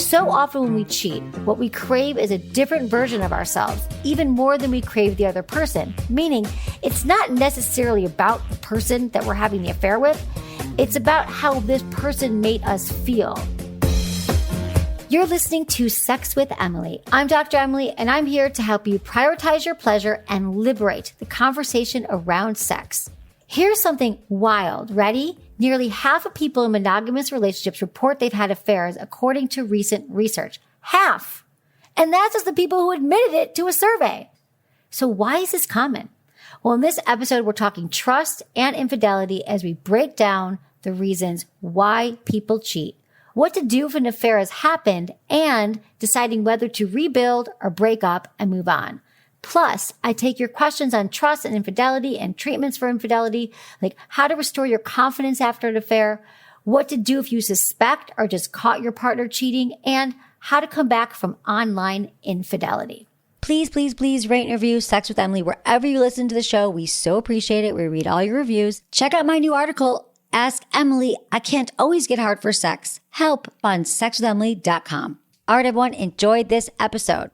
So often when we cheat, what we crave is a different version of ourselves, even more than we crave the other person. Meaning, it's not necessarily about the person that we're having the affair with. It's about how this person made us feel. You're listening to Sex with Emily. I'm Dr. Emily, and I'm here to help you prioritize your pleasure and liberate the conversation around sex. Here's something wild. Ready? Nearly half of people in monogamous relationships report they've had affairs, according to recent research. Half! And that's just the people who admitted it to a survey. So why is this common? Well, in this episode, we're talking trust and infidelity as we break down the reasons why people cheat, what to do if an affair has happened, and deciding whether to rebuild or break up and move on. Plus, I take your questions on trust and infidelity and treatments for infidelity, like how to restore your confidence after an affair, what to do if you suspect or just caught your partner cheating, and how to come back from online infidelity. Please, please, please rate and review Sex with Emily wherever you listen to the show. We so appreciate it. We read all your reviews. Check out my new article, Ask Emily, I Can't Always Get Hard for Sex. Help on sexwithemily.com. All right, everyone, enjoy this episode.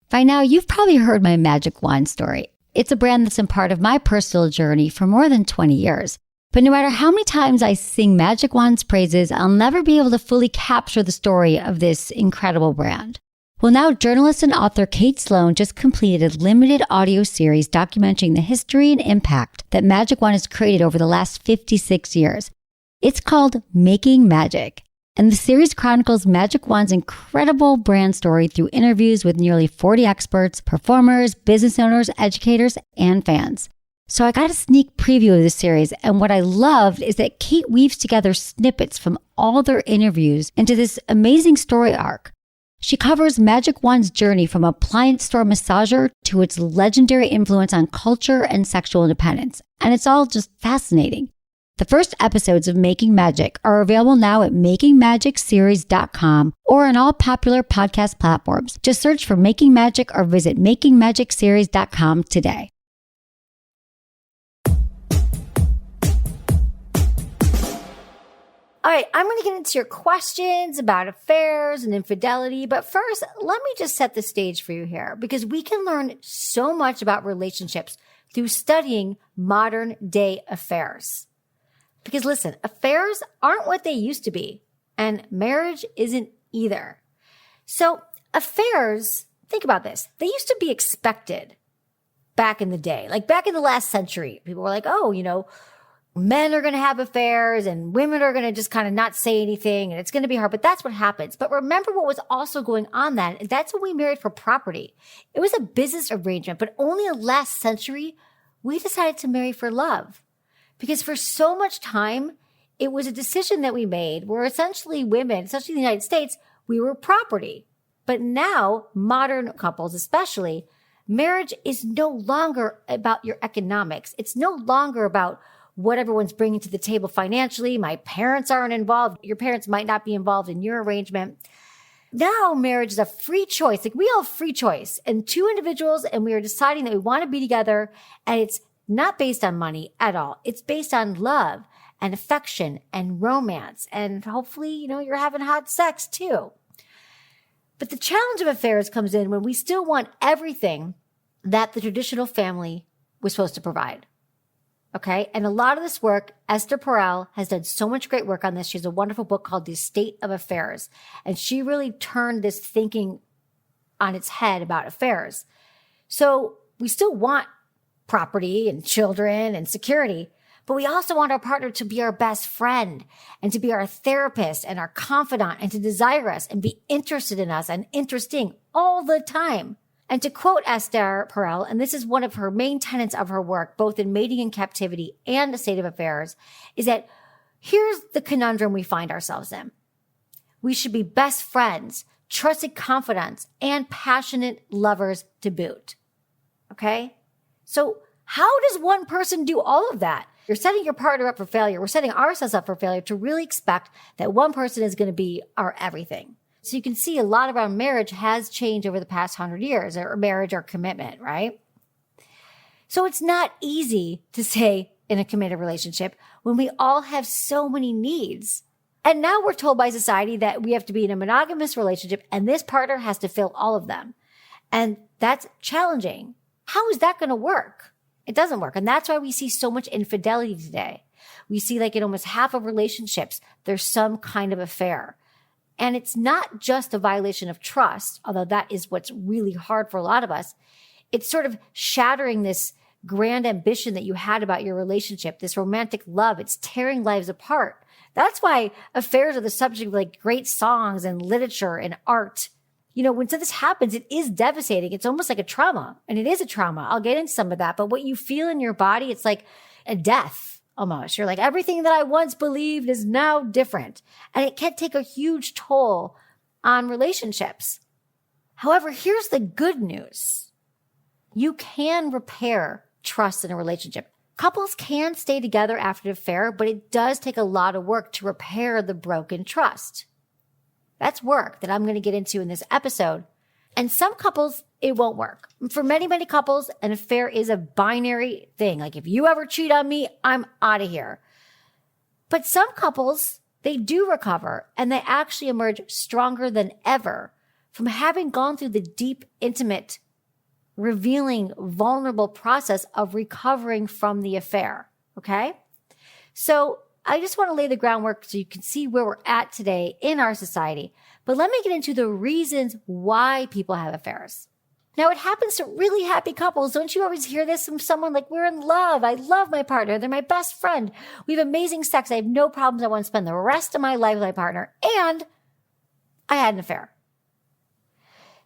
By now, you've probably heard my magic wand story. It's a brand that's been part of my personal journey for more than 20 years. But no matter how many times I sing Magic Wand's praises, I'll never be able to fully capture the story of this incredible brand. Well, now journalist and author Kate Sloan just completed a limited audio series documenting the history and impact that Magic Wand has created over the last 56 years. It's called Making Magic. And the series chronicles Magic Wand's incredible brand story through interviews with nearly 40 experts, performers, business owners, educators, and fans. So I got a sneak preview of the series, and what I loved is that Kate weaves together snippets from all their interviews into this amazing story arc. She covers Magic Wand's journey from appliance store massager to its legendary influence on culture and sexual independence, and it's all just fascinating. The first episodes of Making Magic are available now at makingmagicseries.com or on all popular podcast platforms. Just search for Making Magic or visit makingmagicseries.com today. All right, I'm going to get into your questions about affairs and infidelity, but first, let me just set the stage for you here because we can learn so much about relationships through studying modern day affairs. Because listen, affairs aren't what they used to be, and marriage isn't either. So affairs, think about this. They used to be expected back in the day. Like back in the last century, people were like, oh, men are going to have affairs and women are going to just kind of not say anything and it's going to be hard. But that's what happens. But remember what was also going on then. That's when we married for property. It was a business arrangement, but only in the last century, we decided to marry for love. Because for so much time, it was a decision that we made where essentially women, especially in the United States, we were property. But now, modern couples especially, marriage is no longer about your economics. It's no longer about what everyone's bringing to the table financially. My parents aren't involved. Your parents might not be involved in your arrangement. Now, marriage is a free choice. Like we all have free choice and two individuals, and we are deciding that we want to be together, and it's not based on money at all. It's based on love and affection and romance. And hopefully, you're having hot sex too. But the challenge of affairs comes in when we still want everything that the traditional family was supposed to provide. Okay. And a lot of this work, Esther Perel has done so much great work on this. She has a wonderful book called The State of Affairs. And she really turned this thinking on its head about affairs. So we still want property and children and security, but we also want our partner to be our best friend and to be our therapist and our confidant and to desire us and be interested in us and interesting all the time. And to quote Esther Perel, and this is one of her main tenets of her work, both in Mating in Captivity and The State of Affairs, is that here's the conundrum we find ourselves in. We should be best friends, trusted confidants, and passionate lovers to boot. Okay? So how does one person do all of that? You're setting your partner up for failure. We're setting ourselves up for failure to really expect that one person is going to be our everything. So you can see a lot around marriage has changed over the past 100 years, or marriage or commitment, right? So it's not easy to say in a committed relationship when we all have so many needs? And now we're told by society that we have to be in a monogamous relationship and this partner has to fill all of them. And that's challenging. How is that going to work? It doesn't work. And that's why we see so much infidelity today. We see like in almost half of relationships, there's some kind of affair. And it's not just a violation of trust, although that is what's really hard for a lot of us. It's sort of shattering this grand ambition that you had about your relationship, this romantic love. It's tearing lives apart. That's why affairs are the subject of like great songs and literature and art. You know, when this happens, it is devastating. It's almost like a trauma, and it is a trauma. I'll get into some of that. But what you feel in your body, it's like a death almost. You're like, everything that I once believed is now different. And it can take a huge toll on relationships. However, here's the good news. You can repair trust in a relationship. Couples can stay together after an affair, but it does take a lot of work to repair the broken trust. That's work that I'm going to get into in this episode. And some couples, it won't work. For many, many couples, an affair is a binary thing. Like if you ever cheat on me, I'm out of here. But some couples, they do recover and they actually emerge stronger than ever from having gone through the deep, intimate, revealing, vulnerable process of recovering from the affair. Okay? So I just want to lay the groundwork so you can see where we're at today in our society. But let me get into the reasons why people have affairs. Now, it happens to really happy couples. Don't you always hear this from someone like, we're in love. I love my partner. They're my best friend. We have amazing sex. I have no problems. I want to spend the rest of my life with my partner. And I had an affair.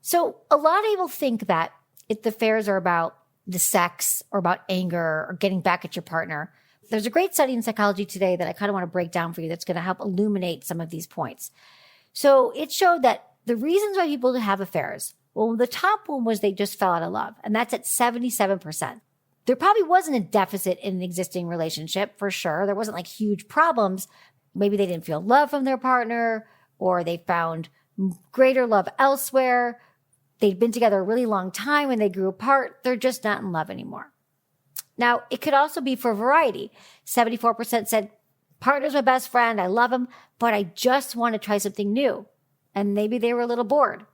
So a lot of people think that if the affairs are about the sex or about anger or getting back at your partner. There's a great study in psychology today that I kind of want to break down for you that's going to help illuminate some of these points. So it showed that the reasons why people have affairs, well, the top one was they just fell out of love, and that's at 77%. There probably wasn't a deficit in an existing relationship, for sure. There wasn't like huge problems. Maybe they didn't feel love from their partner, or they found greater love elsewhere. They'd been together a really long time and they grew apart. They're just not in love anymore. Now, it could also be for variety. 74% said, partner's my best friend. I love him, but I just want to try something new. And maybe they were a little bored.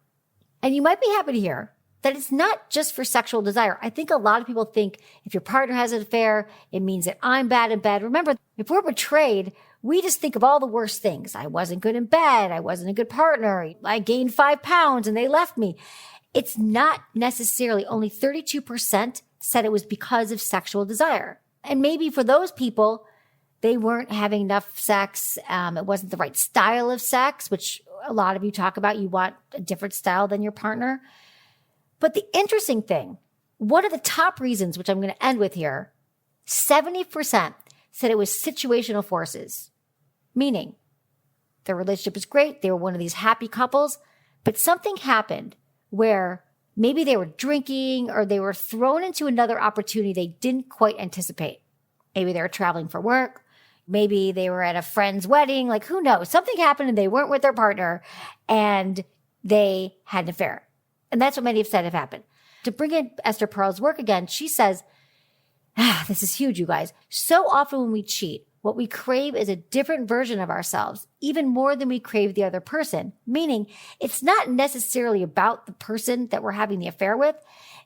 And you might be happy to hear that it's not just for sexual desire. I think a lot of people think if your partner has an affair, it means that I'm bad in bed. Remember, if we're betrayed, we just think of all the worst things. I wasn't good in bed. I wasn't a good partner. I gained 5 pounds and they left me. It's not necessarily. Only 32% said it was because of sexual desire. And maybe for those people, they weren't having enough sex. It wasn't the right style of sex, which a lot of you talk about. You want a different style than your partner. But the interesting thing, one of the top reasons, which I'm going to end with here, 70% said it was situational forces, meaning their relationship was great. They were one of these happy couples, but something happened where maybe they were drinking or they were thrown into another opportunity they didn't quite anticipate. Maybe they were traveling for work. Maybe they were at a friend's wedding. Like, who knows? Something happened and they weren't with their partner and they had an affair. And that's what many have said have happened. To bring in Esther Perel's work again, she says, this is huge, you guys. So often when we cheat, what we crave is a different version of ourselves, even more than we crave the other person. Meaning, it's not necessarily about the person that we're having the affair with.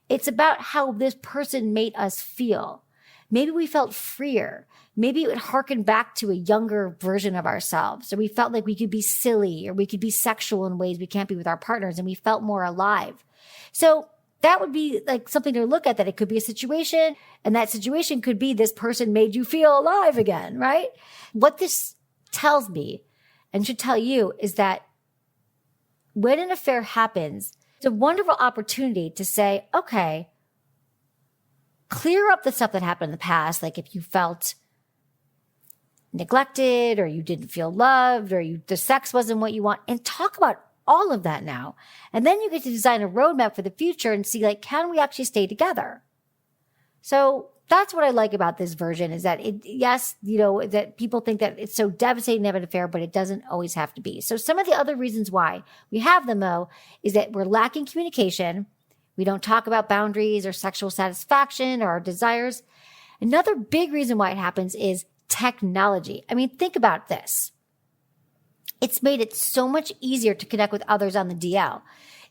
It's about how this person made us feel. Maybe we felt freer. Maybe it would harken back to a younger version of ourselves. Or we felt like we could be silly or we could be sexual in ways we can't be with our partners, and we felt more alive. So that would be like something to look at, that it could be a situation, and that situation could be this person made you feel alive again, right? What this tells me and should tell you is that when an affair happens, it's a wonderful opportunity to say, okay, clear up the stuff that happened in the past. Like if you felt neglected or you didn't feel loved or the sex wasn't what you want, and talk about all of that now. And then you get to design a roadmap for the future and see, like, can we actually stay together? So that's what I like about this version, is that that people think that it's so devastating to have an affair, but it doesn't always have to be. So some of the other reasons why we have them, though, is that we're lacking communication. We don't talk about boundaries or sexual satisfaction or our desires. Another big reason why it happens is technology. I mean, think about this. It's made it so much easier to connect with others on the DL.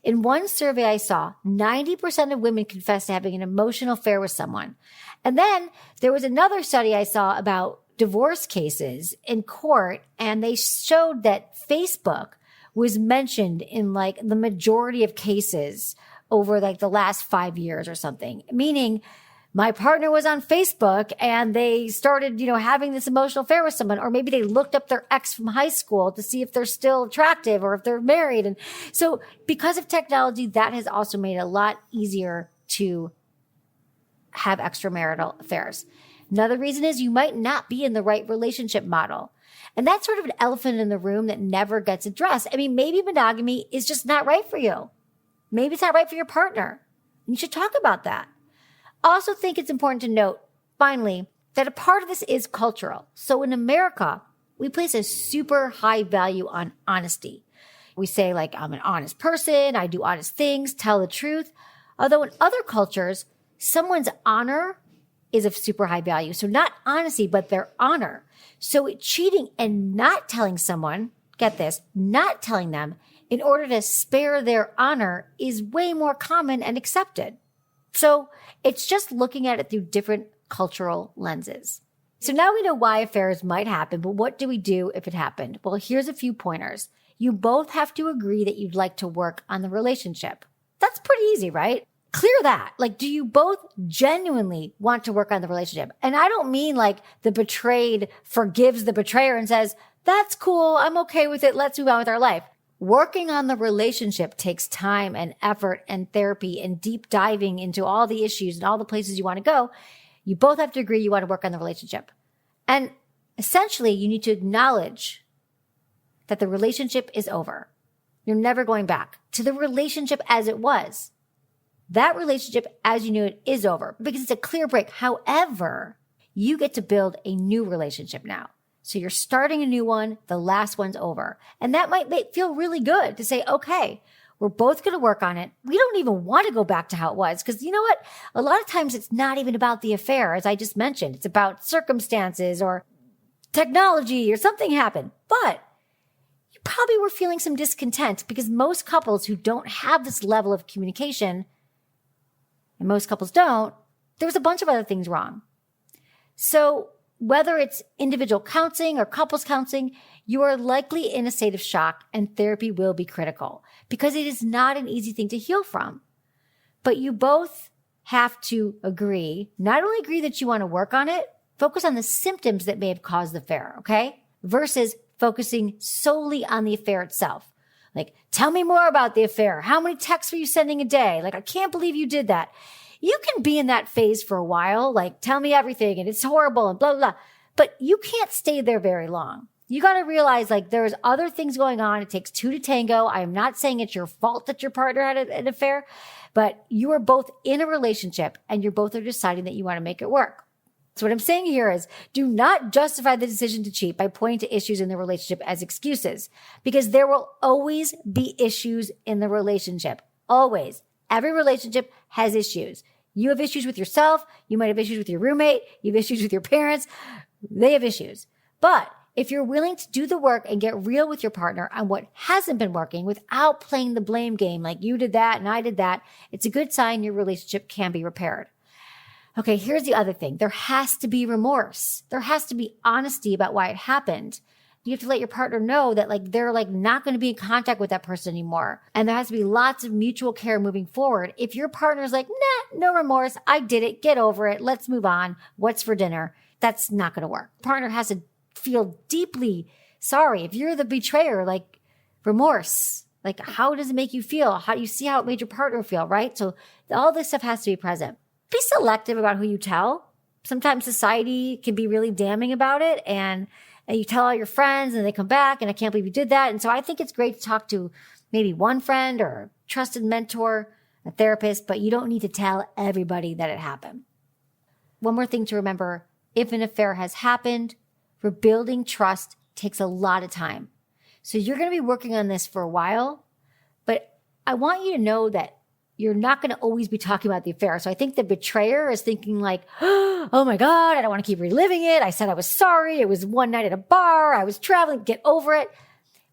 In one survey I saw, 90% of women confessed to having an emotional affair with someone. And then there was another study I saw about divorce cases in court, and they showed that Facebook was mentioned in like the majority of cases over like the last 5 years or something, meaning my partner was on Facebook and they started, having this emotional affair with someone, or maybe they looked up their ex from high school to see if they're still attractive or if they're married. And so because of technology, that has also made it a lot easier to have extramarital affairs. Another reason is you might not be in the right relationship model. And that's sort of an elephant in the room that never gets addressed. I mean, maybe monogamy is just not right for you. Maybe it's not right for your partner. You should talk about that. I also think it's important to note, finally, that a part of this is cultural. So in America, we place a super high value on honesty. We say like, I'm an honest person, I do honest things, tell the truth. Although in other cultures, someone's honor is of super high value. So not honesty, but their honor. So cheating and not telling someone, get this, not telling them in order to spare their honor is way more common and accepted. So it's just looking at it through different cultural lenses. So now we know why affairs might happen, but what do we do if it happened? Well, here's a few pointers. You both have to agree that you'd like to work on the relationship. That's pretty easy, right? Clear that. Like, do you both genuinely want to work on the relationship? And I don't mean like the betrayed forgives the betrayer and says, that's cool, I'm okay with it, let's move on with our life. Working on the relationship takes time and effort and therapy and deep diving into all the issues and all the places you want to go. You both have to agree you want to work on the relationship. And essentially, you need to acknowledge that the relationship is over. You're never going back to the relationship as it was. That relationship as you knew it is over because it's a clear break. However, you get to build a new relationship now. So you're starting a new one. The last one's over. And that might feel really good to say, okay, we're both going to work on it. We don't even want to go back to how it was. Because you know what? A lot of times it's not even about the affair, as I just mentioned. It's about circumstances or technology or something happened. But you probably were feeling some discontent because most couples who don't have this level of communication, and most couples don't, there was a bunch of other things wrong. So whether it's individual counseling or couples counseling, you are likely in a state of shock and therapy will be critical because it is not an easy thing to heal from. But you both have to agree, not only agree that you want to work on it, focus on the symptoms that may have caused the affair, okay? Versus focusing solely on the affair itself. Like, tell me more about the affair. How many texts were you sending a day? Like, I can't believe you did that. You can be in that phase for a while, like, tell me everything and it's horrible and blah, blah, blah. But you can't stay there very long. You got to realize, like, there's other things going on. It takes two to tango. I am not saying it's your fault that your partner had an affair, but you are both in a relationship and you're both are deciding that you want to make it work. So what I'm saying here is do not justify the decision to cheat by pointing to issues in the relationship as excuses, because there will always be issues in the relationship. Always. Every relationship has issues. You have issues with yourself. You might have issues with your roommate. You have issues with your parents. They have issues. But if you're willing to do the work and get real with your partner on what hasn't been working without playing the blame game, like you did that and I did that, it's a good sign your relationship can be repaired. Okay, here's the other thing. There has to be remorse. There has to be honesty about why it happened. You have to let your partner know that like they're like not going to be in contact with that person anymore. And there has to be lots of mutual care moving forward. If your partner's like, nah, no remorse. I did it. Get over it. Let's move on. What's for dinner? That's not going to work. Partner has to feel deeply sorry. If you're the betrayer, like remorse, like how does it make you feel? How do you see how it made your partner feel, right? So all this stuff has to be present. Be selective about who you tell. Sometimes society can be really damning about it and you tell all your friends and they come back and I can't believe you did that. And so I think it's great to talk to maybe one friend or a trusted mentor, a therapist, but you don't need to tell everybody that it happened. One more thing to remember, if an affair has happened, rebuilding trust takes a lot of time. So you're going to be working on this for a while, but I want you to know that you're not going to always be talking about the affair. So I think the betrayer is thinking like, oh my God, I don't want to keep reliving it. I said I was sorry. It was one night at a bar. I was traveling. Get over it.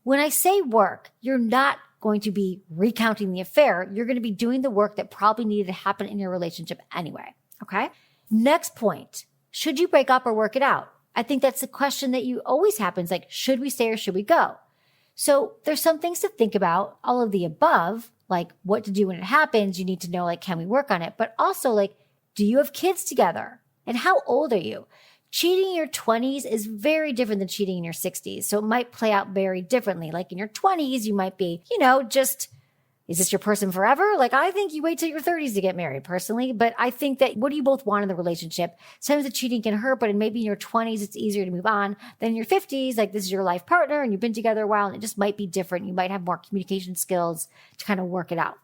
When I say work, you're not going to be recounting the affair. You're going to be doing the work that probably needed to happen in your relationship anyway. Okay. Next point. Should you break up or work it out? I think that's the question that you always happens. Like, should we stay or should we go? So there's some things to think about. All of the above, like what to do when it happens. You need to know, like, can we work on it? But also, like, do you have kids together? And how old are you? Cheating in your 20s is very different than cheating in your 60s. So it might play out very differently. Like in your 20s, you might be, just, is this your person forever? Like, I think you wait till your 30s to get married personally. But I think that what do you both want in the relationship? Sometimes the cheating can hurt, but maybe in your 20s, it's easier to move on than in your 50s. Like, this is your life partner and you've been together a while and it just might be different. You might have more communication skills to kind of work it out.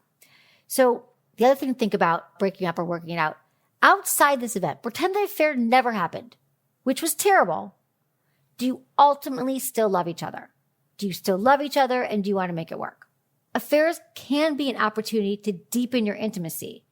So the other thing to think about breaking up or working it out, outside this event, pretend the affair never happened, which was terrible. Do you ultimately still love each other? Do you still love each other and do you want to make it work? Affairs can be an opportunity to deepen your intimacy.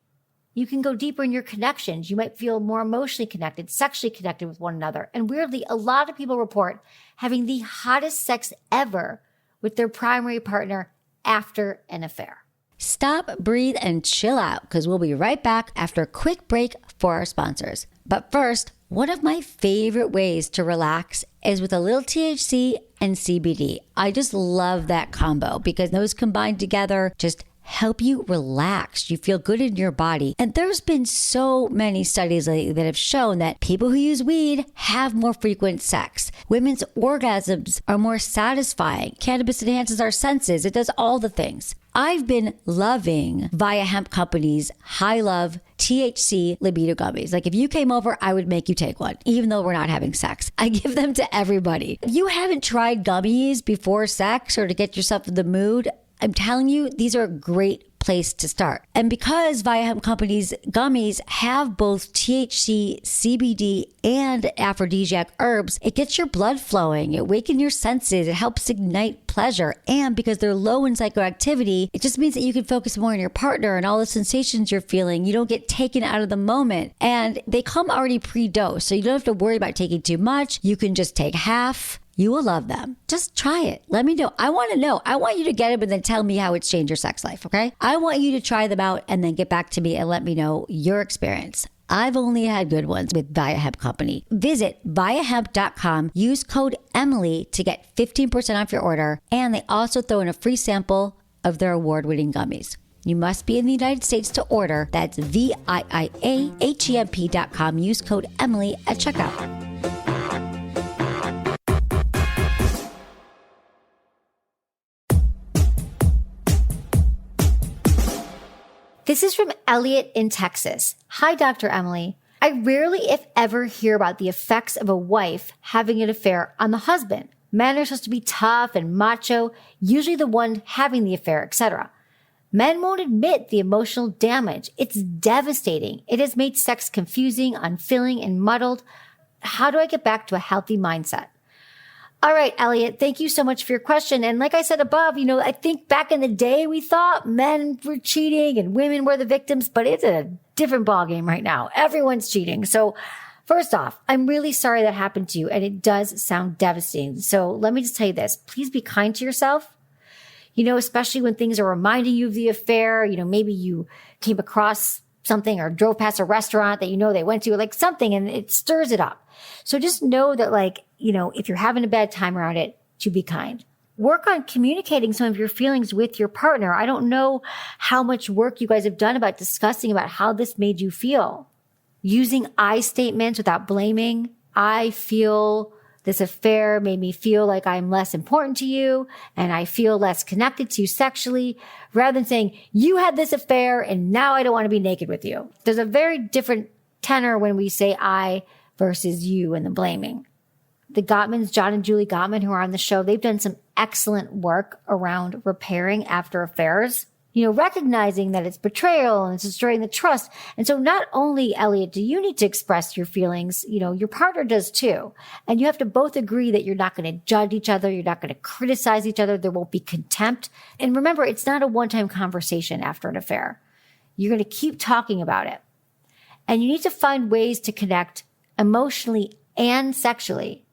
You can go deeper in your connections. You might feel more emotionally connected, sexually connected with one another. And weirdly, a lot of people report having the hottest sex ever with their primary partner after an affair. Stop, breathe, and chill out because we'll be right back after a quick break for our sponsors. But first, one of my favorite ways to relax is with a little THC and CBD. I just love that combo because those combined together just help you relax. You feel good in your body. And there's been so many studies lately that have shown that people who use weed have more frequent sex. Women's orgasms are more satisfying. Cannabis enhances our senses. It does all the things. I've been loving Via Hemp Company's High Love THC libido gummies. Like if you came over, I would make you take one, even though we're not having sex. I give them to everybody. If you haven't tried gummies before sex or to get yourself in the mood, I'm telling you, these are a great place to start. And because Via Hemp Company's gummies have both THC, CBD, and aphrodisiac herbs, it gets your blood flowing, it wakens your senses, it helps ignite pleasure. And because they're low in psychoactivity, it just means that you can focus more on your partner and all the sensations you're feeling. You don't get taken out of the moment. And they come already pre-dosed, so you don't have to worry about taking too much. You can just take half. You will love them. Just try it. Let me know. I want to know. I want you to get them and then tell me how it's changed your sex life, okay? I want you to try them out and then get back to me and let me know your experience. I've only had good ones with Via Hemp Company. Visit viahemp.com. Use code Emily to get 15% off your order. And they also throw in a free sample of their award-winning gummies. You must be in the United States to order. That's viahemp.com. Use code Emily at checkout. This is from Elliot in Texas. Hi, Dr. Emily. I rarely, if ever, hear about the effects of a wife having an affair on the husband. Men are supposed to be tough and macho, usually the one having the affair, etc. Men won't admit the emotional damage. It's devastating. It has made sex confusing, unfilling, and muddled. How do I get back to a healthy mindset? All right, Elliot, thank you so much for your question. And like I said above, I think back in the day, we thought men were cheating and women were the victims, but it's a different ballgame right now. Everyone's cheating. So first off, I'm really sorry that happened to you. And it does sound devastating. So let me just tell you this. Please be kind to yourself. Especially when things are reminding you of the affair. Maybe you came across something or drove past a restaurant that they went to, like something, and it stirs it up. So just know that if you're having a bad time around it, to be kind. Work on communicating some of your feelings with your partner. I don't know how much work you guys have done about discussing about how this made you feel. Using I statements without blaming. I feel this affair made me feel like I'm less important to you and I feel less connected to you sexually, rather than saying, you had this affair and now I don't want to be naked with you. There's a very different tenor when we say I versus you and the blaming. The Gottmans, John and Julie Gottman, who are on the show, they've done some excellent work around repairing after affairs. Recognizing that it's betrayal and it's destroying the trust. And so not only, Elliot, do you need to express your feelings, your partner does too. And you have to both agree that you're not going to judge each other. You're not going to criticize each other. There won't be contempt. And remember, it's not a one-time conversation after an affair. You're going to keep talking about it. And you need to find ways to connect emotionally and sexually.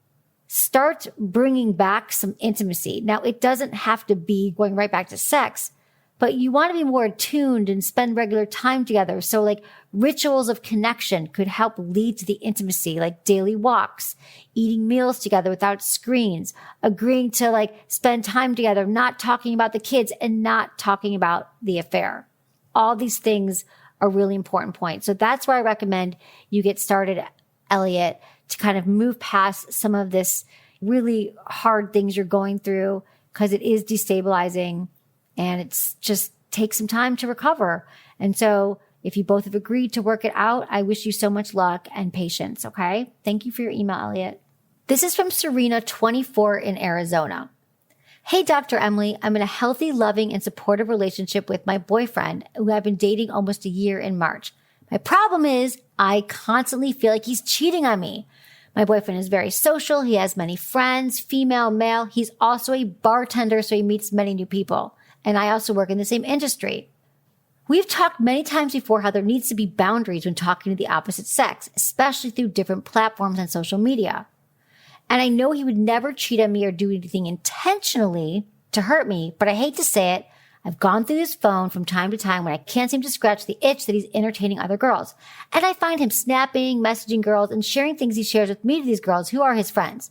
Start bringing back some intimacy. Now, it doesn't have to be going right back to sex, but you want to be more attuned and spend regular time together. So like rituals of connection could help lead to the intimacy, like daily walks, eating meals together without screens, agreeing to like spend time together, not talking about the kids and not talking about the affair. All these things are really important points. So that's where I recommend you get started, Elliot, to kind of move past some of this really hard things you're going through, because it is destabilizing and it's just takes some time to recover. And so if you both have agreed to work it out, I wish you so much luck and patience. Okay. Thank you for your email, Elliot. This is from Serena, 24 in Arizona. Hey, Dr. Emily, I'm in a healthy, loving, and supportive relationship with my boyfriend, who I've been dating almost a year in March. My problem is I constantly feel like he's cheating on me. My boyfriend is very social. He has many friends, female, male. He's also a bartender, so he meets many new people. And I also work in the same industry. We've talked many times before how there needs to be boundaries when talking to the opposite sex, especially through different platforms and social media. And I know he would never cheat on me or do anything intentionally to hurt me, but I hate to say it. I've gone through his phone from time to time when I can't seem to scratch the itch that he's entertaining other girls. And I find him snapping, messaging girls, and sharing things he shares with me to these girls who are his friends.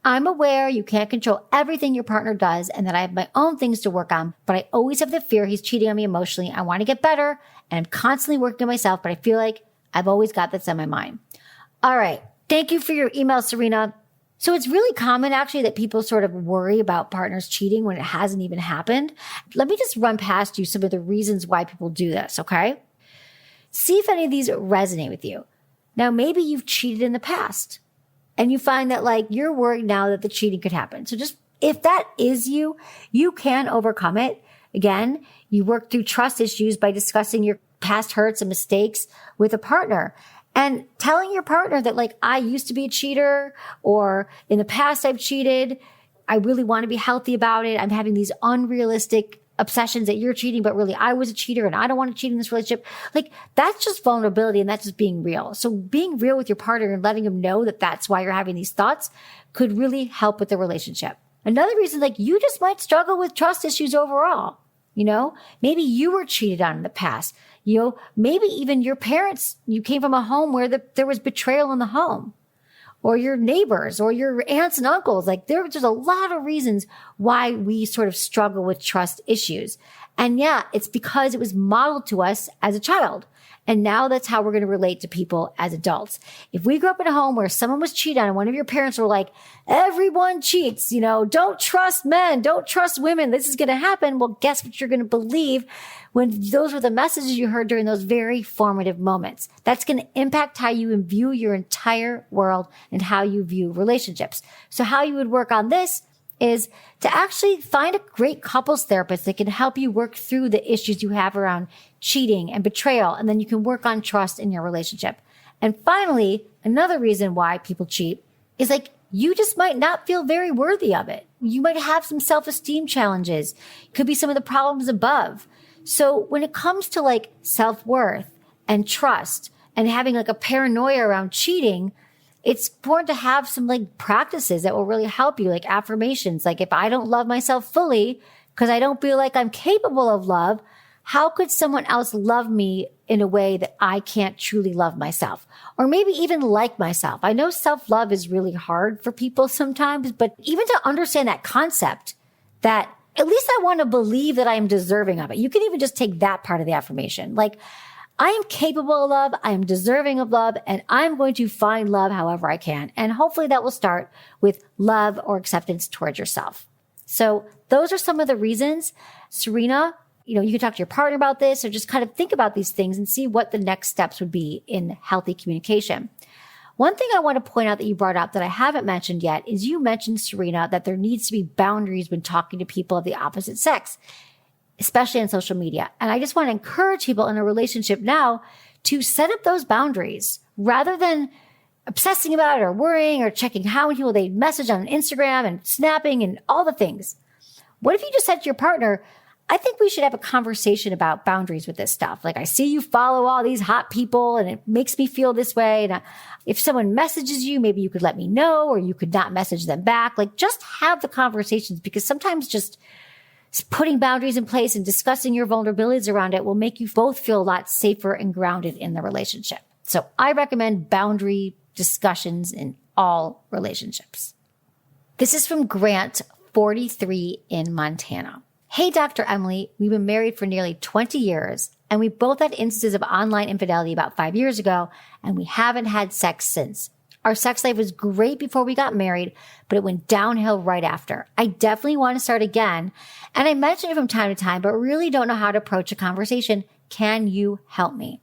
I'm aware you can't control everything your partner does and that I have my own things to work on, but I always have the fear he's cheating on me emotionally. I want to get better, and I'm constantly working on myself, but I feel like I've always got this on my mind. All right. Thank you for your email, Serena. So it's really common actually that people sort of worry about partners cheating when it hasn't even happened. Let me just run past you some of the reasons why people do this, okay? See if any of these resonate with you. Now, maybe you've cheated in the past and you find that like you're worried now that the cheating could happen. So just if that is you, you can overcome it. Again, you work through trust issues by discussing your past hurts and mistakes with a partner. And telling your partner that like, I used to be a cheater, or in the past I've cheated. I really want to be healthy about it. I'm having these unrealistic obsessions that you're cheating, but really I was a cheater and I don't want to cheat in this relationship. Like that's just vulnerability and that's just being real. So being real with your partner and letting them know that that's why you're having these thoughts could really help with the relationship. Another reason, like you just might struggle with trust issues overall. You know, maybe you were cheated on in the past. You know, maybe even your parents, you came from a home where there was betrayal in the home, or your neighbors or your aunts and uncles. Like there's just a lot of reasons why we sort of struggle with trust issues. And yeah, it's because it was modeled to us as a child. And now that's how we're going to relate to people as adults. If we grew up in a home where someone was cheated on and one of your parents were like, everyone cheats, you know, don't trust men, don't trust women, this is going to happen. Well, guess what you're going to believe when those were the messages you heard during those very formative moments. That's going to impact how you view your entire world and how you view relationships. So how you would work on this is to actually find a great couples therapist that can help you work through the issues you have around cheating and betrayal. And then you can work on trust in your relationship. And finally, another reason why people cheat is like, you just might not feel very worthy of it. You might have some self-esteem challenges. Could be some of the problems above. So when it comes to like self-worth and trust and having like a paranoia around cheating, it's important to have some like practices that will really help you, like affirmations. Like if I don't love myself fully because I don't feel like I'm capable of love, how could someone else love me in a way that I can't truly love myself? Or maybe even like myself. I know self-love is really hard for people sometimes, but even to understand that concept, that at least I want to believe that I am deserving of it. You can even just take that part of the affirmation. Like, I am capable of love, I am deserving of love, and I'm going to find love however I can. And hopefully that will start with love or acceptance towards yourself. So those are some of the reasons. Serena, you know, you can talk to your partner about this or just kind of think about these things and see what the next steps would be in healthy communication. One thing I want to point out that you brought up that I haven't mentioned yet is you mentioned, Serena, that there needs to be boundaries when talking to people of the opposite sex, especially on social media. And I just want to encourage people in a relationship now to set up those boundaries rather than obsessing about it or worrying or checking how many people they message on Instagram and snapping and all the things. What if you just said to your partner, I think we should have a conversation about boundaries with this stuff. Like, I see you follow all these hot people and it makes me feel this way. And if someone messages you, maybe you could let me know, or you could not message them back. Like, just have the conversations, because sometimes just putting boundaries in place and discussing your vulnerabilities around it will make you both feel a lot safer and grounded in the relationship. So I recommend boundary discussions in all relationships. This is from Grant, 43 in Montana. Hey, Dr. Emily, we've been married for nearly 20 years, and we both had instances of online infidelity about 5 years ago, and we haven't had sex since. Our sex life was great before we got married, but it went downhill right after. I definitely want to start again, and I mention it from time to time, but really don't know how to approach a conversation. Can you help me?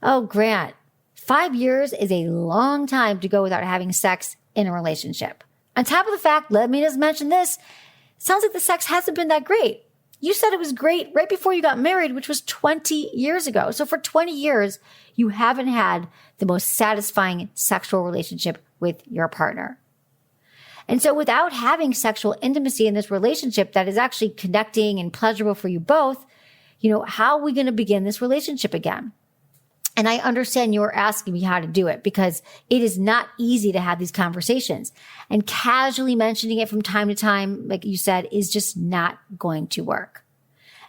Oh, Grant, 5 years is a long time to go without having sex in a relationship. On top of the fact, let me just mention this, sounds like the sex hasn't been that great. You said it was great right before you got married, which was 20 years ago. So for 20 years, you haven't had the most satisfying sexual relationship with your partner. And so without having sexual intimacy in this relationship that is actually connecting and pleasurable for you both, how are we going to begin this relationship again? And I understand you're asking me how to do it, because it is not easy to have these conversations. And casually mentioning it from time to time, like you said, is just not going to work.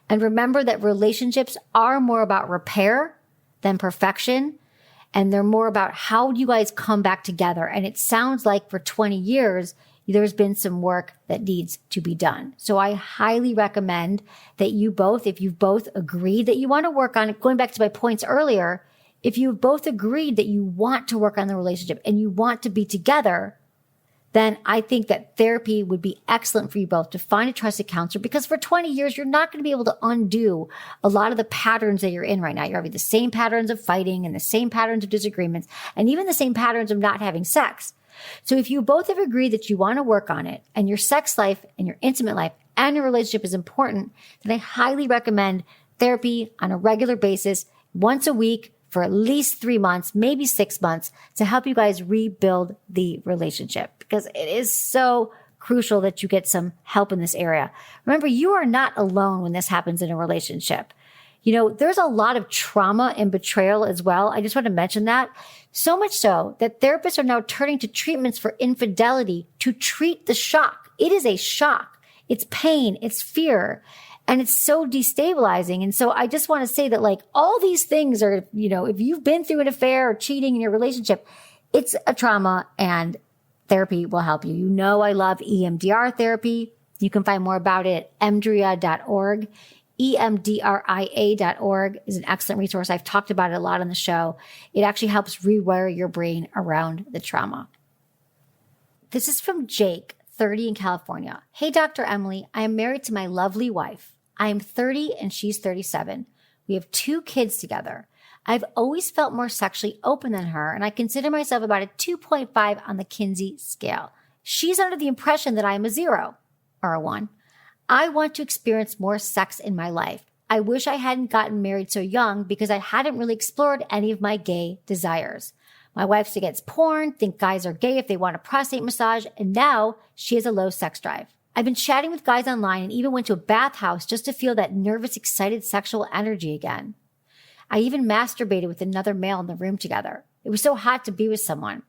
And remember that relationships are more about repair than perfection. And they're more about how you guys come back together. And it sounds like for 20 years, there's been some work that needs to be done. So I highly recommend that you both, if you've both agreed that you want to work on it, going back to my points earlier, if you've both agreed that you want to work on the relationship and you want to be together, then I think that therapy would be excellent for you both to find a trusted counselor, because for 20 years, you're not going to be able to undo a lot of the patterns that you're in right now. You're having the same patterns of fighting and the same patterns of disagreements and even the same patterns of not having sex. So if you both have agreed that you want to work on it and your sex life and your intimate life and your relationship is important, then I highly recommend therapy on a regular basis, once a week, for at least 3 months, maybe 6 months, to help you guys rebuild the relationship, because it is so crucial that you get some help in this area. Remember, you are not alone when this happens in a relationship. There's a lot of trauma and betrayal as well. I just want to mention that. So much so that therapists are now turning to treatments for infidelity to treat the shock. It is a shock. It's pain. It's fear. And it's so destabilizing. And so I just want to say that, like, all these things are, if you've been through an affair or cheating in your relationship, it's a trauma, and therapy will help you. I love EMDR therapy. You can find more about it at emdria.org. EMDRIA.org is an excellent resource. I've talked about it a lot on the show. It actually helps rewire your brain around the trauma. This is from Jake, 30 in California. Hey, Dr. Emily, I am married to my lovely wife. I am 30 and she's 37. We have 2 kids together. I've always felt more sexually open than her, and I consider myself about a 2.5 on the Kinsey scale. She's under the impression that I am a 0 or a 1. I want to experience more sex in my life. I wish I hadn't gotten married so young, because I hadn't really explored any of my gay desires. My wife's against porn, think guys are gay if they want a prostate massage, and now she has a low sex drive. I've been chatting with guys online and even went to a bathhouse just to feel that nervous, excited sexual energy again. I even masturbated with another male in the room together. It was so hot to be with someone.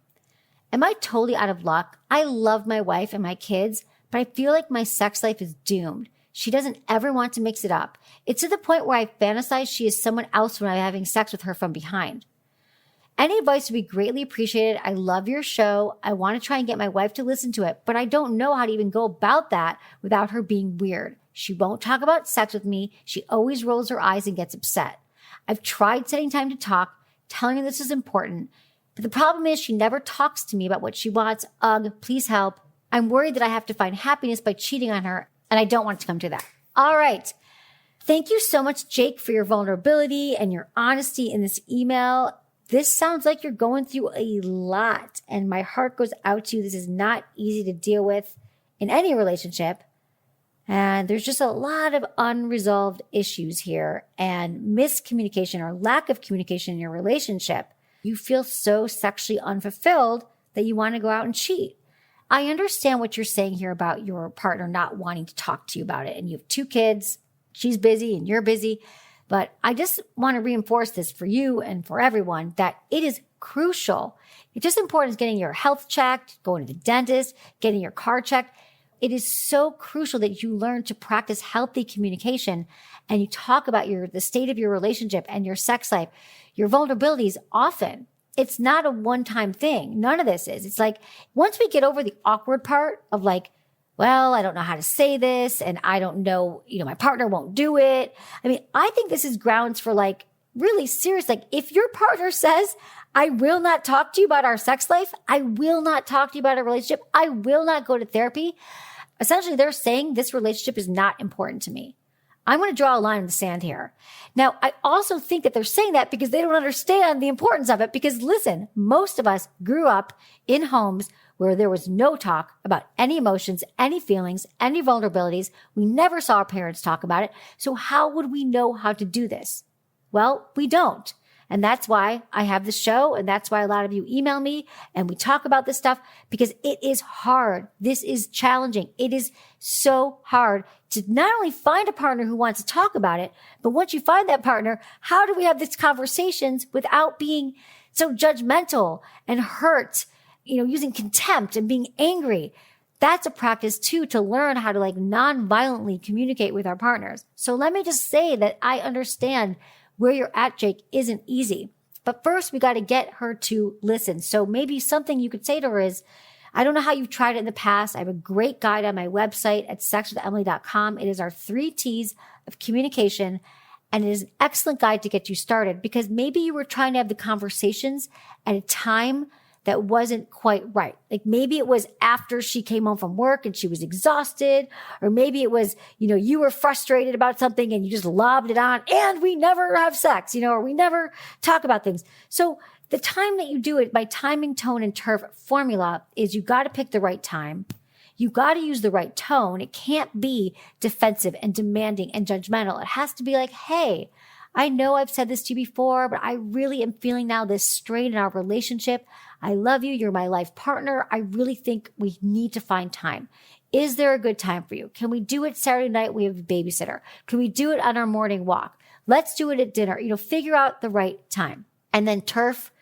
Am I totally out of luck? I love my wife and my kids, but I feel like my sex life is doomed. She doesn't ever want to mix it up. It's to the point where I fantasize she is someone else when I'm having sex with her from behind. Any advice would be greatly appreciated. I love your show. I want to try and get my wife to listen to it, but I don't know how to even go about that without her being weird. She won't talk about sex with me. She always rolls her eyes and gets upset. I've tried setting time to talk, telling her this is important, but the problem is she never talks to me about what she wants. Ugh, please help. I'm worried that I have to find happiness by cheating on her, and I don't want it to come to that. All right. Thank you so much, Jake, for your vulnerability and your honesty in this email. This sounds like you're going through a lot, and my heart goes out to you. This is not easy to deal with in any relationship. And there's just a lot of unresolved issues here and miscommunication or lack of communication in your relationship. You feel so sexually unfulfilled that you want to go out and cheat. I understand what you're saying here about your partner not wanting to talk to you about it. And you have 2 kids. she's busy and you're busy. But I just want to reinforce this for you and for everyone that it is crucial. It's just important as getting your health checked, going to the dentist, getting your car checked. It is so crucial that you learn to practice healthy communication and you talk about the state of your relationship and your sex life, your vulnerabilities often. It's not a one-time thing. None of this is. It's like once we get over the awkward part of like, well, I don't know how to say this and I don't know, my partner won't do it. I mean, I think this is grounds for like really serious. Like if your partner says, I will not talk to you about our sex life. I will not talk to you about our relationship. I will not go to therapy. Essentially, they're saying this relationship is not important to me. I'm going to draw a line in the sand here. Now, I also think that they're saying that because they don't understand the importance of it. Because listen, most of us grew up in homes where there was no talk about any emotions, any feelings, any vulnerabilities. We never saw our parents talk about it. So how would we know how to do this? Well, we don't. And that's why I have this show. And that's why a lot of you email me and we talk about this stuff because it is hard. This is challenging. It is so hard to not only find a partner who wants to talk about it, but once you find that partner, how do we have these conversations without being so judgmental and hurt, using contempt and being angry? That's a practice too, to learn how to like non-violently communicate with our partners. So let me just say that I understand where you're at, Jake, isn't easy. But first, we got to get her to listen. So maybe something you could say to her is, I don't know how you've tried it in the past. I have a great guide on my website at sexwithemily.com. It is our 3 T's of communication. And it is an excellent guide to get you started because maybe you were trying to have the conversations at a time that wasn't quite right. Like maybe it was after she came home from work and she was exhausted, or maybe it was, you were frustrated about something and you just lobbed it on and we never have sex, or we never talk about things. So the time that you do it by timing, tone, and turf formula is you got to pick the right time. You got to use the right tone. It can't be defensive and demanding and judgmental. It has to be like, hey, I know I've said this to you before, but I really am feeling now this strain in our relationship. I love you. You're my life partner. I really think we need to find time. Is there a good time for you? Can we do it Saturday night? We have a babysitter. Can we do it on our morning walk? Let's do it at dinner. Figure out the right time. And then turf.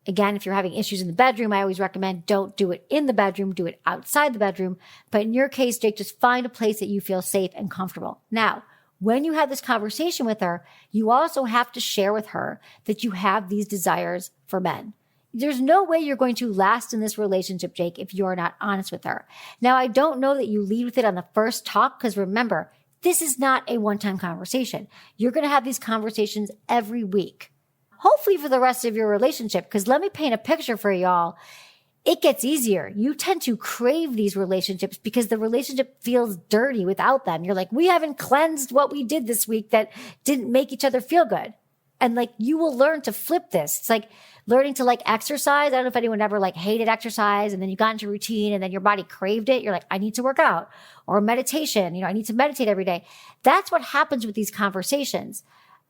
Again, if you're having issues in the bedroom, I always recommend don't do it in the bedroom, do it outside the bedroom. But in your case, Jake, just find a place that you feel safe and comfortable. Now, when you have this conversation with her, you also have to share with her that you have these desires for men. There's no way you're going to last in this relationship, Jake, if you're not honest with her. Now, I don't know that you lead with it on the first talk because remember, this is not a one-time conversation. You're going to have these conversations every week, hopefully for the rest of your relationship. Because let me paint a picture for y'all. It gets easier. You tend to crave these relationships because the relationship feels dirty without them. You're like, we haven't cleansed what we did this week that didn't make each other feel good. And like, you will learn to flip this. It's like learning to like exercise. I don't know if anyone ever like hated exercise and then you got into routine and then your body craved it. You're like, I need to work out. Or meditation. I need to meditate every day. That's what happens with these conversations.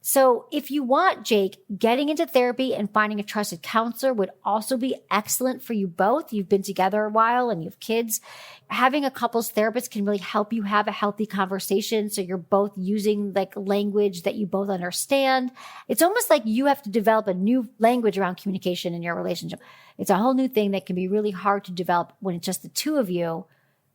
So if you want, Jake, getting into therapy and finding a trusted counselor would also be excellent for you both. You've been together a while and you have kids. Having a couples therapist can really help you have a healthy conversation. So you're both using like language that you both understand. It's almost like you have to develop a new language around communication in your relationship. It's a whole new thing that can be really hard to develop when it's just the two of you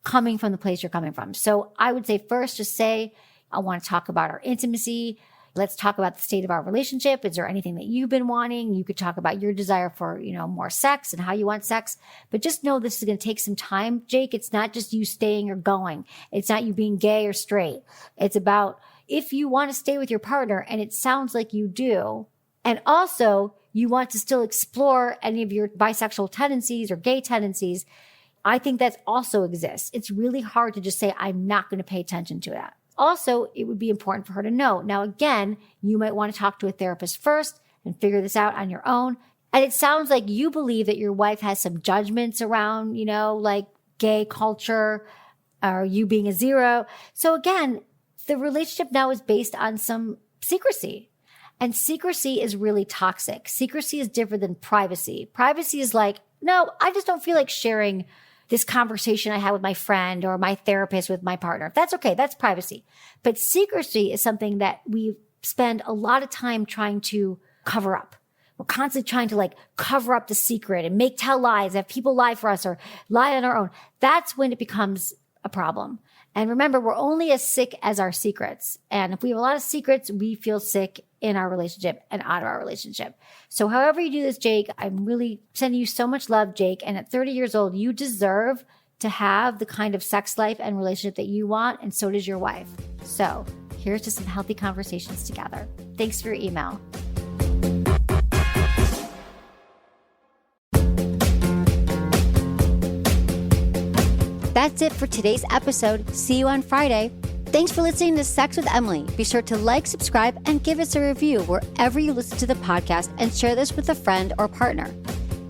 coming from the place you're coming from. So I would say first, just say, I want to talk about our intimacy. Let's talk about the state of our relationship. Is there anything that you've been wanting? You could talk about your desire for, more sex and how you want sex. But just know this is going to take some time, Jake. It's not just you staying or going. It's not you being gay or straight. It's about if you want to stay with your partner, and it sounds like you do, and also you want to still explore any of your bisexual tendencies or gay tendencies, I think that also exists. It's really hard to just say, I'm not going to pay attention to that. Also, it would be important for her to know. Now, again, you might want to talk to a therapist first and figure this out on your own. And it sounds like you believe that your wife has some judgments around, like gay culture or you being a zero. So again, the relationship now is based on some secrecy. And secrecy is really toxic. Secrecy is different than privacy. Privacy is like, no, I just don't feel like sharing this conversation I had with my friend or my therapist with my partner. That's okay. That's privacy. But secrecy is something that we spend a lot of time trying to cover up. We're constantly trying to cover up the secret and tell lies, have people lie for us or lie on our own. That's when it becomes a problem. And remember, we're only as sick as our secrets. And if we have a lot of secrets, we feel sick in our relationship and out of our relationship. So however you do this, Jake, I'm really sending you so much love, Jake. And at 30 years old, you deserve to have the kind of sex life and relationship that you want. And so does your wife. So here's to some healthy conversations together. Thanks for your email. That's it for today's episode. See you on Friday. Thanks for listening to Sex with Emily. Be sure to like, subscribe, and give us a review wherever you listen to the podcast, and share this with a friend or partner.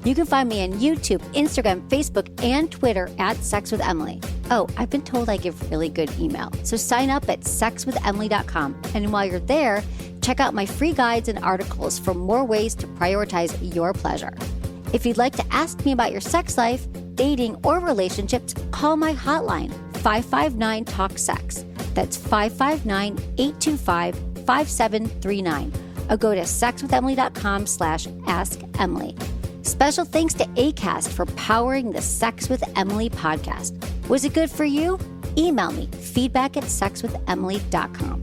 You can find me on YouTube, Instagram, Facebook, and Twitter at Sex with Emily. Oh, I've been told I give really good email. So sign up at sexwithemily.com. And while you're there, check out my free guides and articles for more ways to prioritize your pleasure. If you'd like to ask me about your sex life, dating, or relationships, call my hotline, 559-TALK-SEX. That's 559-825-5739. Or go to sexwithemily.com/askemily. Special thanks to Acast for powering the Sex with Emily podcast. Was it good for you? Email me, feedback@sexwithemily.com.